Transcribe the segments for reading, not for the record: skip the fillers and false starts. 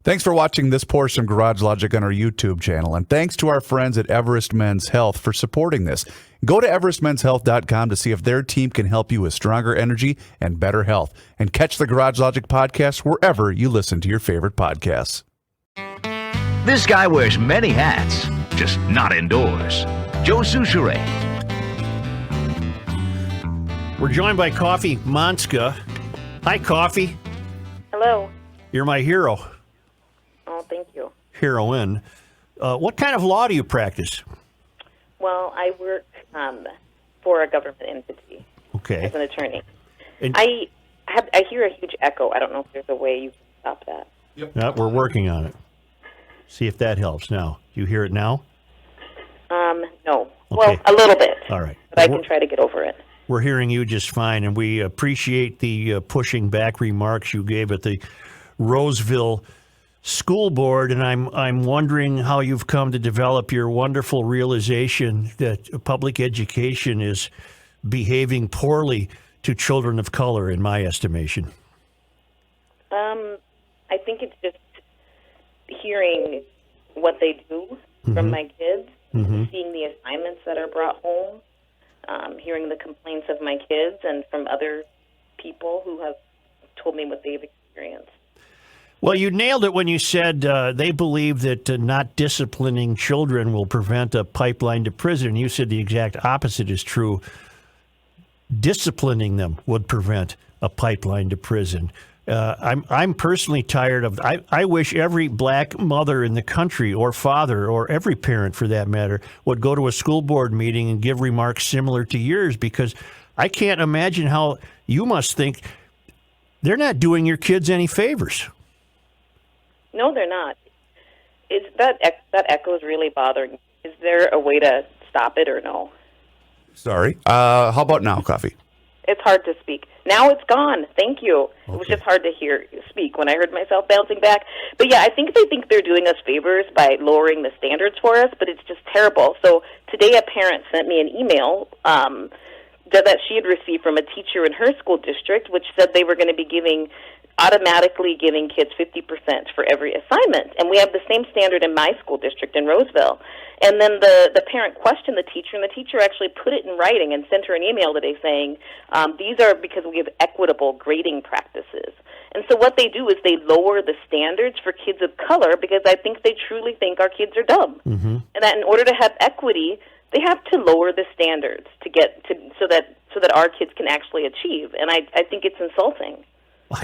Thanks for watching this portion of Garage Logic on our YouTube channel, and thanks to our friends at Everest Men's Health for supporting this. Go to everestmenshealth.com to see if their team can help you with stronger energy and better health. And catch the Garage Logic podcast wherever you listen to your favorite podcasts. This guy wears many hats, just not indoors. Joe Souchere. We're joined by Kofi Montzka. Hi, Kofi. Hello. You're my hero. Oh, thank you. Heroine. What kind of law do you practice? Well, I work for a government entity Okay. as an attorney. And- I hear a huge echo. I don't know if there's a way you can stop that. We're working on it. See if that helps now. Do you hear it now? No. Okay. Well, a little bit. All right. But I can try to get over it. We're hearing you just fine, and we appreciate the pushing back remarks you gave at the Roseville School Board, and I'm wondering how you've come to develop your wonderful realization that public education is behaving poorly to children of color, in my estimation. I think it's just hearing what they do from my kids, seeing the assignments that are brought home, hearing the complaints of my kids and from other people who have told me what they've experienced. Well, you nailed it when you said they believe that not disciplining children will prevent a pipeline to prison. You said the exact opposite is true. Disciplining them would prevent a pipeline to prison. I'm personally tired of. I wish every black mother in the country, or father, or every parent for that matter, would go to a school board meeting and give remarks similar to yours, because I can't imagine how you must think they're not doing your kids any favors. No, they're not. That echo is really bothering me. Is there a way to stop it or no? Sorry. How about now, Kofi? It's hard to speak. Now it's gone. Thank you. Okay. It was just hard to speak when I heard myself bouncing back. But yeah, I think they think they're doing us favors by lowering the standards for us, but it's just terrible. So today a parent sent me an email that she had received from a teacher in her school district, which said they were going to be automatically giving kids 50% for every assignment. And we have the same standard in my school district in Roseville. And then the parent questioned the teacher, and the teacher actually put it in writing and sent her an email today saying, these are because we have equitable grading practices. And so what they do is they lower the standards for kids of color because I think they truly think our kids are dumb. Mm-hmm. And that in order to have equity, they have to lower the standards so that our kids can actually achieve. And I think it's insulting.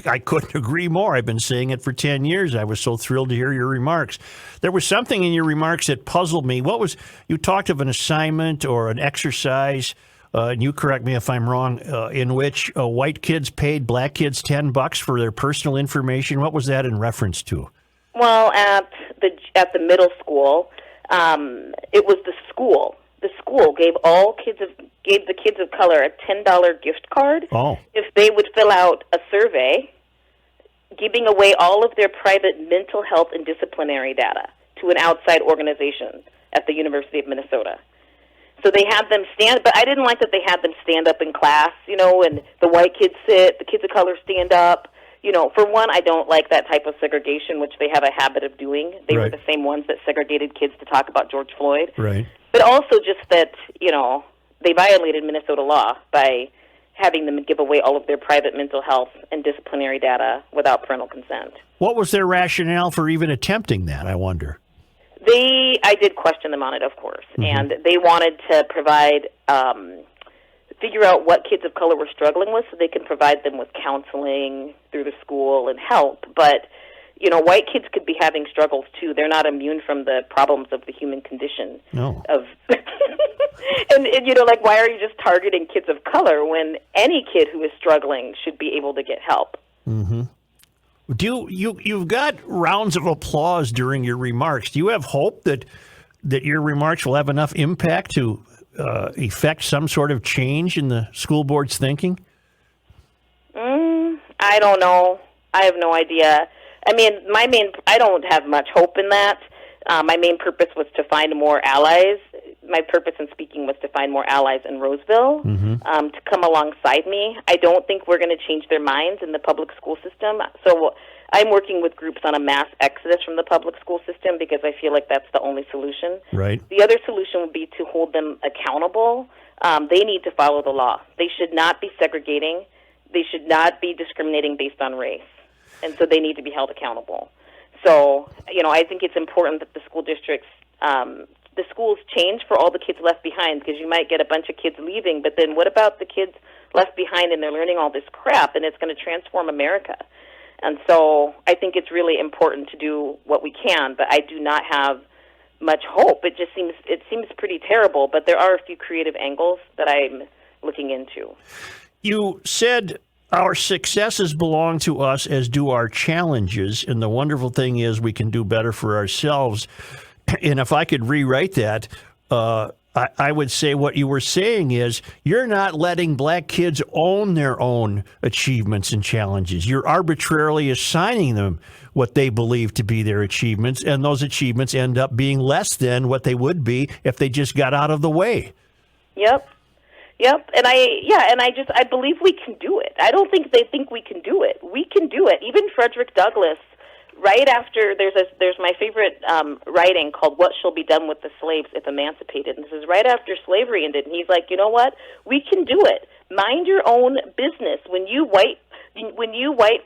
I couldn't agree more. I've been saying it for 10 years. I was so thrilled to hear your remarks. There was something in your remarks that puzzled me. You talked of an assignment or an exercise, and you correct me if I'm wrong, in which white kids paid black kids $10 for their personal information. What was that in reference to? Well, at the middle school, it was the school. The school gave the kids of color a $10 gift card if they would fill out a survey giving away all of their private mental health and disciplinary data to an outside organization at the University of Minnesota. So they had them but I didn't like that they had them stand up in class, and the white kids sit, the kids of color stand up. For one, I don't like that type of segregation, which they have a habit of doing. They were the same ones that segregated kids to talk about George Floyd. Right. But also just that, they violated Minnesota law by having them give away all of their private mental health and disciplinary data without parental consent. What was their rationale for even attempting that, I wonder? I did question them on it, of course, and they wanted to figure out what kids of color were struggling with so they can provide them with counseling through the school and help. But, white kids could be having struggles, too. They're not immune from the problems of the human condition. No. And why are you just targeting kids of color when any kid who is struggling should be able to get help? Mm-hmm. You've got rounds of applause during your remarks. Do you have hope that your remarks will have enough impact to effect some sort of change in the school board's thinking? I don't know. I have no idea. I mean, I don't have much hope in that. My main purpose was to find more allies. My purpose in speaking was to find more allies in Roseville to come alongside me. I don't think we're going to change their minds in the public school system. So I'm working with groups on a mass exodus from the public school system because I feel like that's the only solution. Right. The other solution would be to hold them accountable. They need to follow the law. They should not be segregating. They should not be discriminating based on race. And so they need to be held accountable. So, I think it's important that the school districts, the schools change for all the kids left behind, because you might get a bunch of kids leaving, but then what about the kids left behind and they're learning all this crap, and it's going to transform America? And so I think it's really important to do what we can, but I do not have much hope. It seems pretty terrible, but there are a few creative angles that I'm looking into. You said our successes belong to us, as do our challenges, and the wonderful thing is we can do better for ourselves. And if I could rewrite that, I would say what you were saying is you're not letting black kids own their own achievements and challenges. You're arbitrarily assigning them what they believe to be their achievements, and those achievements end up being less than what they would be if they just got out of the way. Yep. And I believe we can do it. I don't think they think we can do it. We can do it. Even Frederick Douglass, right after, there's my favorite writing called "What Shall Be Done with the Slaves If Emancipated," and this is right after slavery ended. And he's like, you know what? We can do it. Mind your own business. When you white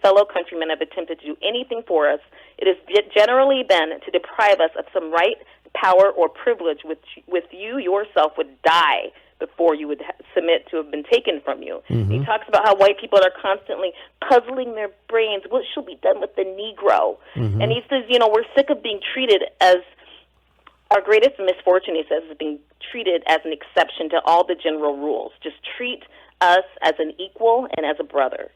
fellow countrymen have attempted to do anything for us, it has generally been to deprive us of some right, power, or privilege with you yourself would die before you would submit to have been taken from you. Mm-hmm. He talks about how white people are constantly puzzling their brains. What shall be done with the Negro? Mm-hmm. And he says, we're sick of being treated as, our greatest misfortune, he says, is being treated as an exception to all the general rules. Just treat us as an equal and as a brother.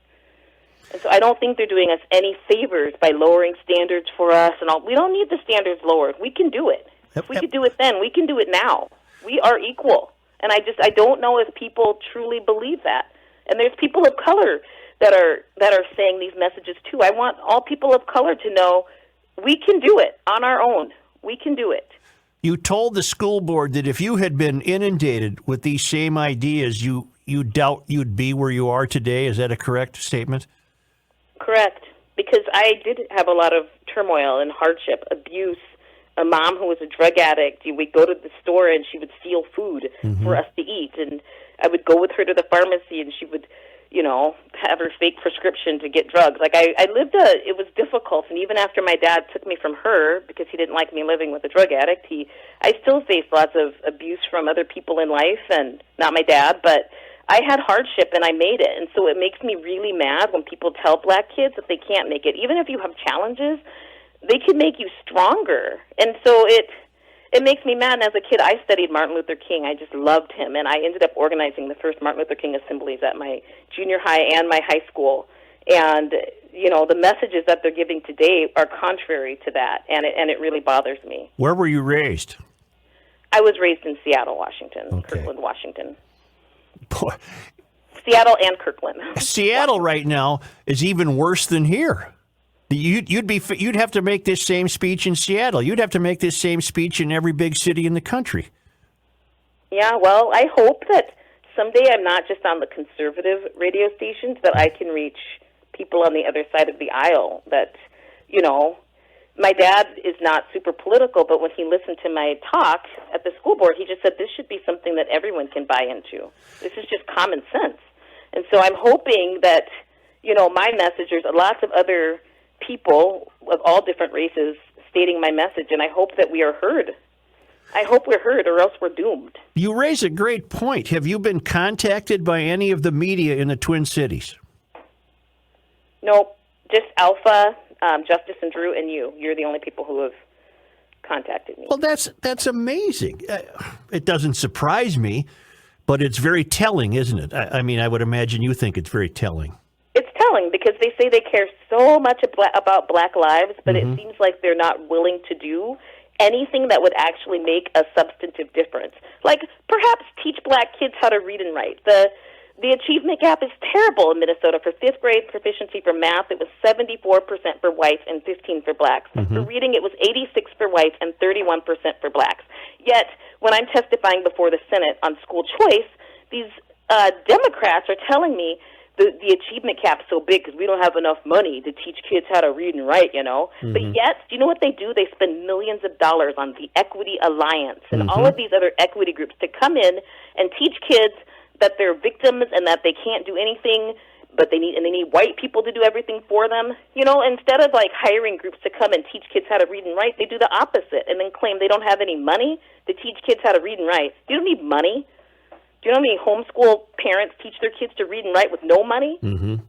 And so I don't think they're doing us any favors by lowering standards for us and all. We don't need the standards lowered. We can do it. If we could do it then, we can do it now. We are equal. And I don't know if people truly believe that. And there's people of color that are saying these messages too. I want all people of color to know we can do it on our own. We can do it. You told the school board that if you had been inundated with these same ideas, you doubt you'd be where you are today. Is that a correct statement? Correct. Because I did have a lot of turmoil and hardship, abuse. A mom who was a drug addict, we'd go to the store and she would steal food for us to eat. And I would go with her to the pharmacy and she would, have her fake prescription to get drugs. Like it was difficult. And even after my dad took me from her because he didn't like me living with a drug addict, I still faced lots of abuse from other people in life, and not my dad, but I had hardship and I made it. And so it makes me really mad when people tell black kids that they can't make it. Even if you have challenges, they can make you stronger. And so it makes me mad. And as a kid, I studied Martin Luther King. I just loved him. And I ended up organizing the first Martin Luther King assemblies at my junior high and my high school. And, the messages that they're giving today are contrary to that. And it really bothers me. Where were you raised? I was raised in Seattle, Washington, Kirkland, Washington. Boy. Seattle and Kirkland. Seattle right now is even worse than here. You'd have to make this same speech in Seattle. You'd have to make this same speech in every big city in the country. Yeah, well, I hope that someday I'm not just on the conservative radio stations, that I can reach people on the other side of the aisle. That, my dad is not super political, but when he listened to my talk at the school board, he just said this should be something that everyone can buy into. This is just common sense. And so I'm hoping that, my message, there's lots of other people of all different races stating my message, and I hope that we are heard. I hope we're heard, or else we're doomed. You raise a great point. Have you been contacted by any of the media in the Twin Cities? Nope, just Alpha, Justice and Drew, and you. You're the only people who have contacted me. Well, that's amazing. It doesn't surprise me, but it's very telling, isn't it? I mean, I would imagine you think it's very telling. It's telling because they say they care so much about black lives, but it seems like they're not willing to do anything that would actually make a substantive difference. Like perhaps teach black kids how to read and write. The achievement gap is terrible in Minnesota. For fifth grade proficiency for math, it was 74% for whites and 15% for blacks. For reading, it was 86% for whites and 31% for blacks. Yet, when I'm testifying before the Senate on school choice, these Democrats are telling me the achievement cap's so big because we don't have enough money to teach kids how to read and write, you know. But yet, do you know what they do? They spend millions of dollars on the Equity Alliance and all of these other equity groups to come in and teach kids that they're victims and that they can't do anything, but they need white people to do everything for them. You know, instead of like hiring groups to come and teach kids how to read and write, they do the opposite and then claim they don't have any money to teach kids how to read and write. You don't need money. Do you know how many homeschool parents teach their kids to read and write with no money? So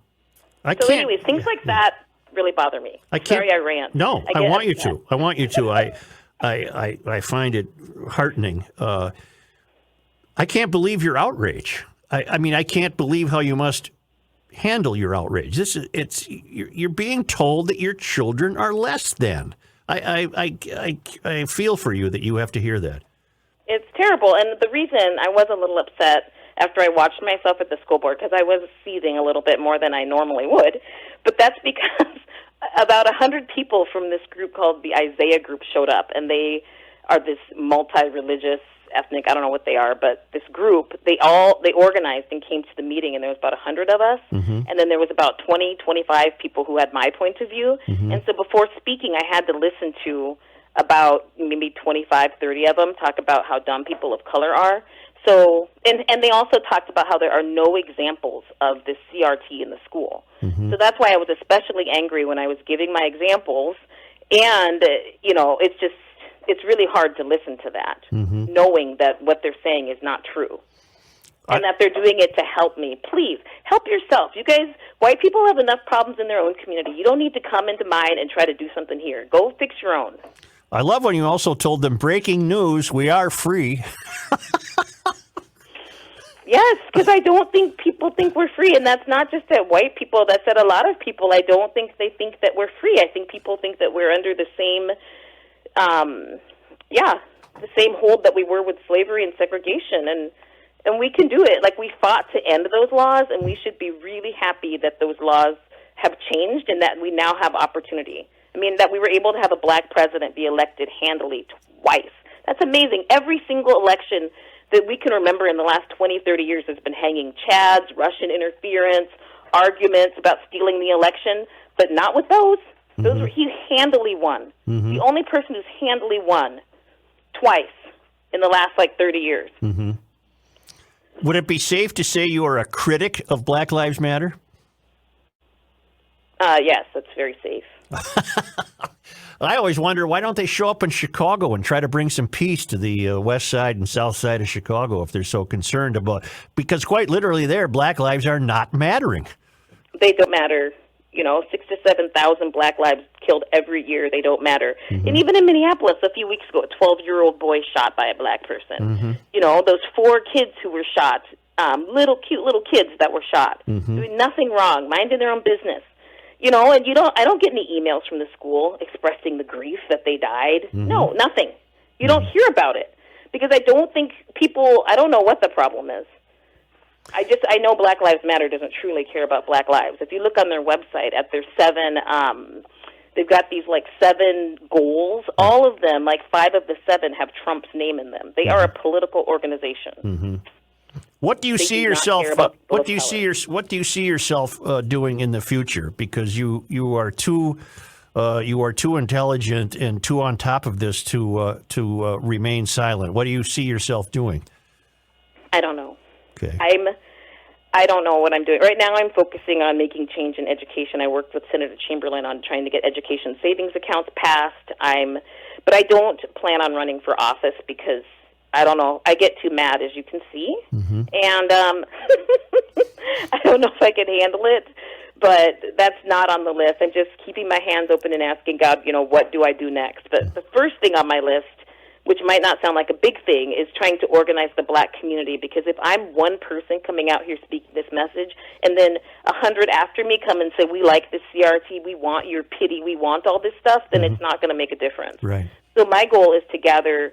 anyways, things like that really bother me. Sorry I rant. No, I want you to. I want you to. I find it heartening. I can't believe your outrage. I mean, I can't believe how you must handle your outrage. You're being told that your children are less than. I feel for you that you have to hear that. It's terrible, and the reason I was a little upset after I watched myself at the school board, because I was seething a little bit more than I normally would, but that's because about 100 people from this group called the Isiah Group showed up, and they are this multi-religious, ethnic, I don't know what they are, but this group, they organized and came to the meeting, and there was about 100 of us, and then there was about 20, 25 people who had my point of view, and so before speaking, I had to listen to about maybe 25, 30 of them talk about how dumb people of color are. So, and they also talked about how there are no examples of this CRT in the school. So that's why I was especially angry when I was giving my examples. And, you know, it's really hard to listen to that, knowing that what they're saying is not true. And that they're doing it to help me. Please, help yourself. You guys, white people have enough problems in their own community. You don't need to come into mine and try to do something here. Go fix your own. I love when you also told them, breaking news, we are free. Yes, because I don't think people think we're free, and that's not just at white people. That's at a lot of people. I don't think they think that we're free. I think people think that we're under the same, the same hold that we were with slavery and segregation, and we can do it. Like, we fought to end those laws, and we should be really happy that those laws have changed and that we now have opportunity. I mean, that we were able to have a black president be elected handily twice. That's amazing. Every single election that we can remember in the last 20, 30 years has been hanging chads, Russian interference, arguments about stealing the election, but not with those. Those were, he handily won. The only person who's handily won twice in the last, 30 years. Would it be safe to say you are a critic of Black Lives Matter? Yes, that's very safe. I always wonder, why don't they show up in Chicago and try to bring some peace to the west side and south side of Chicago if they're so concerned about, because quite literally there, black lives are not mattering. They don't matter. 6,000 to 7,000 black lives killed every year. They don't matter. And even in Minneapolis a few weeks ago, a 12-year-old boy shot by a black person. Those 4 kids who were shot, cute little kids that were shot, doing nothing wrong, minding their own business. And I don't get any emails from the school expressing the grief that they died. No, nothing. You don't hear about it because I don't think I don't know what the problem is. I know Black Lives Matter doesn't truly care about black lives. If you look on their website at their 7, they've got these 7 goals. All of them, 5 of the 7 have Trump's name in them. They are a political organization. What do you see yourself? What do you see yourself doing in the future? Because you are too intelligent and too on top of this to remain silent. What do you see yourself doing? I don't know. Okay. I don't know what I'm doing right now. I'm focusing on making change in education. I worked with Senator Chamberlain on trying to get education savings accounts passed. But I don't plan on running for office because I don't know. I get too mad, as you can see, and I don't know if I can handle it. But that's not on the list. I'm just keeping my hands open and asking God, what do I do next? But the first thing on my list, which might not sound like a big thing, is trying to organize the black community. Because if I'm one person coming out here speaking this message, and then 100 after me come and say, we like this CRT, we want your pity, we want all this stuff, then it's not going to make a difference. Right. So my goal is to gather,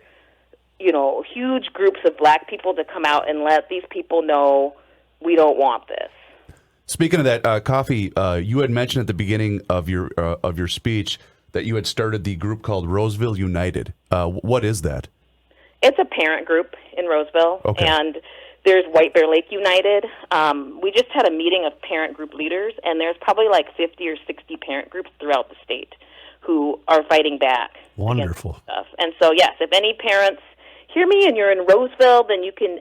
huge groups of black people to come out and let these people know we don't want this. Speaking of that, Kofi, you had mentioned at the beginning of your speech that you had started the group called Roseville United. What is that? It's a parent group in Roseville, and There's White Bear Lake United. We just had a meeting of parent group leaders, and there's probably like 50 or 60 parent groups throughout the state who are fighting back. Wonderful. Against stuff. And so, yes, if any parents hear me and you're in Roseville, then you can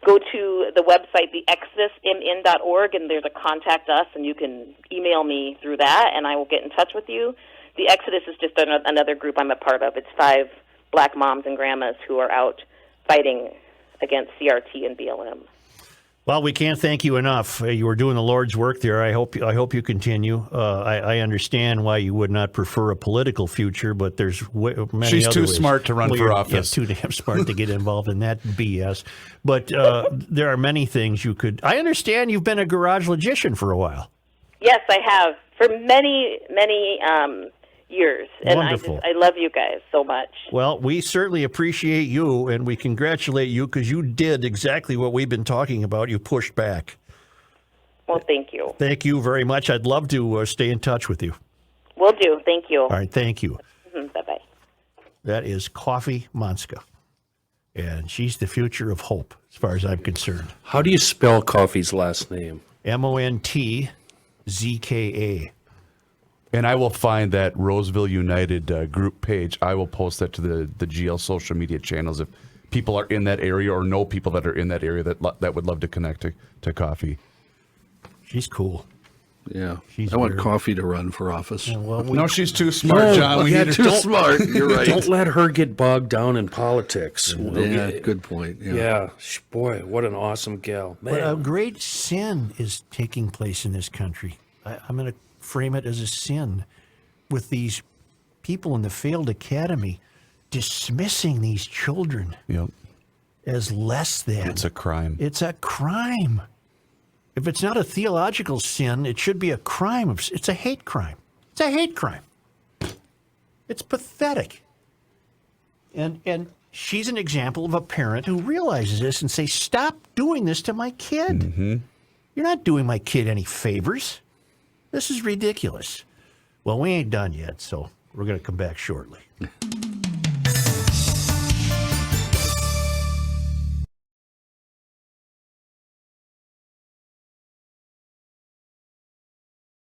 go to the website, theexodusmn.org, and there's a contact us, and you can email me through that, and I will get in touch with you. The Exodus is just another group I'm a part of. It's 5 black moms and grandmas who are out fighting against CRT and BLM. Well, we can't thank you enough. You were doing the Lord's work there. I hope you continue. I understand why you would not prefer a political future, but there's many She's other too ways. smart to run for office. Yeah, too damn smart to get involved in that BS. But there are many things you could. I understand you've been a garage logician for a while. Yes, I have for many, many years, and Wonderful. I love you guys so much. Well, we certainly appreciate you, and we congratulate you because you did exactly what we've been talking about. You pushed back. Well, thank you. Thank you very much. I'd love to stay in touch with you. Will do. Thank you. All right, thank you. Bye-bye. That is Kofi Montzka, and she's the future of hope, as far as I'm concerned. How do you spell Kofi's last name? Montzka. And I will find that Roseville United group page. I will post that to the GL social media channels if people are in that area or know people that are in that area that would love to connect to Kofi. She's cool. Yeah, She's I want very- Kofi to run for office. Well, No, she's too smart, John. We need her too smart. You're right. Don't let her get bogged down in politics. Yeah, good point. Yeah. Boy, what an awesome gal. Man. But a great sin is taking place in this country. I'm going to frame it as a sin with these people in the failed academy dismissing these children Yep. as less than. It's a crime. It's a crime. If it's not a theological sin, it should be a crime. It's a hate crime. It's a hate crime. It's pathetic. And she's an example of a parent who realizes this and says, stop doing this to my kid. Mm-hmm. You're not doing my kid any favors. This is ridiculous. Well, we ain't done yet, so we're going to come back shortly.